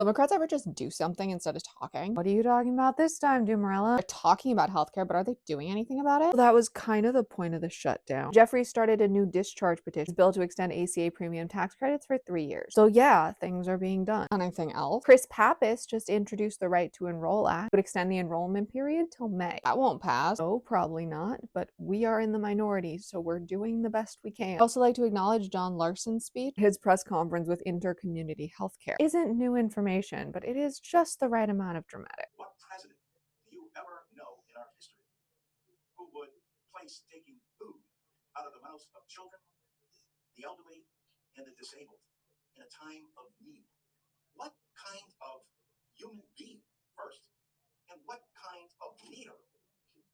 Democrats ever just do something instead of talking? What are you talking about this time, Dumarella? They're talking about healthcare, but are they doing anything about it? Well, that was kind of the point of the shutdown. Jeffrey started a new discharge petition bill to extend ACA premium tax credits for 3 years. So yeah, things are being done. Anything else? Chris Pappas just introduced the Right to Enroll Act, would extend the enrollment period till May. That won't pass. No, probably not, but we are in the minority, so we're doing the best we can. I'd also like to acknowledge John Larson's speech. His press conference with intercommunity healthcare isn't new information, but it is just the right amount of dramatic. What president do you ever know in our history who would place taking food out of the mouths of children, the elderly, and the disabled in a time of need? What kind of human being, first, and what kind of leader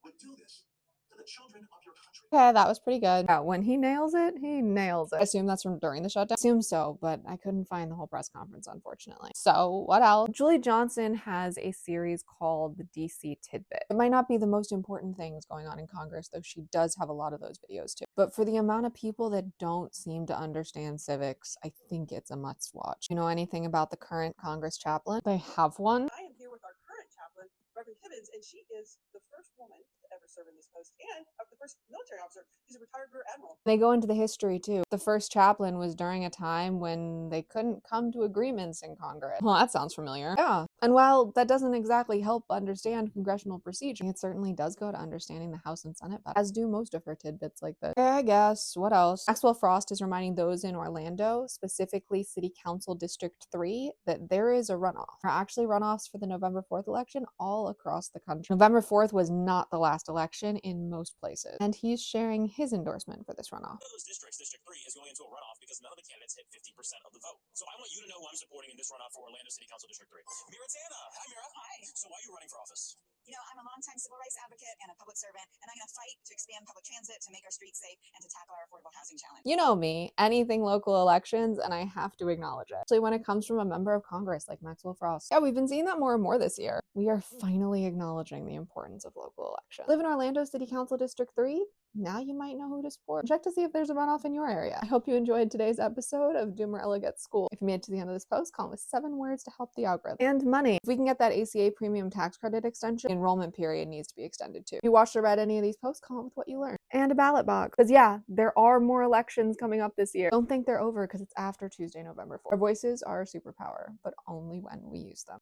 would do this to the children of your country? Okay, that was pretty good. Yeah, when he nails it, he nails I it. assume that's from during the shutdown. I assume so, but I couldn't find the whole press conference, unfortunately. So, what else? Julie Johnson has a series called the DC Tidbit. It might not be the most important things going on in Congress, though she does have a lot of those videos too. But for the amount of people that don't seem to understand civics, I think it's a must watch. You know anything about the current Congress chaplain? They have one. I am here with our current chaplain, Reverend Hibbins, and she is the first woman to ever serve in this post and the first military officer. She's a retired rear admiral. They go into the history too. The first chaplain was during a time when they couldn't come to agreements in Congress. Well, that sounds familiar. Yeah. And while that doesn't exactly help understand congressional procedure, it certainly does go to understanding the House and Senate better, as do most of her tidbits like this. Okay, I guess. What else? Maxwell Frost is reminding those in Orlando, specifically City Council District 3, that there is a runoff. There are actually runoffs for the November 4th election all across the country. November 4th was not the last election in most places, and he's sharing his endorsement for this runoff. One of those districts, District 3, is going into a runoff because none of the candidates hit 50% of the vote. So I want you to know who I'm supporting in this runoff for Orlando City Council District 3. Mira Tana. Hi, Mira. Hi. So why are you running for office? You know, I'm a longtime civil rights advocate and a public servant, and I'm going to fight to expand public transit, to make our streets safe, and to tackle our affordable housing challenge. You know me, anything local elections, and I have to acknowledge it. Especially when it comes from a member of Congress like Maxwell Frost. Yeah, we've been seeing that more and more this year. We are finally acknowledging the importance of local elections. Live in Orlando City Council District 3? Now you might know who to support. Check to see if there's a runoff in your area. I hope you enjoyed today's episode of Dumarella Gets School. If you made it to the end of this post, comment with 7 words to help the algorithm. And money. If we can get that ACA premium tax credit extension, the enrollment period needs to be extended too. If you watched or read any of these posts, comment with what you learned. And a ballot box. Because yeah, there are more elections coming up this year. Don't think they're over because it's after Tuesday, November 4th. Our voices are a superpower, but only when we use them.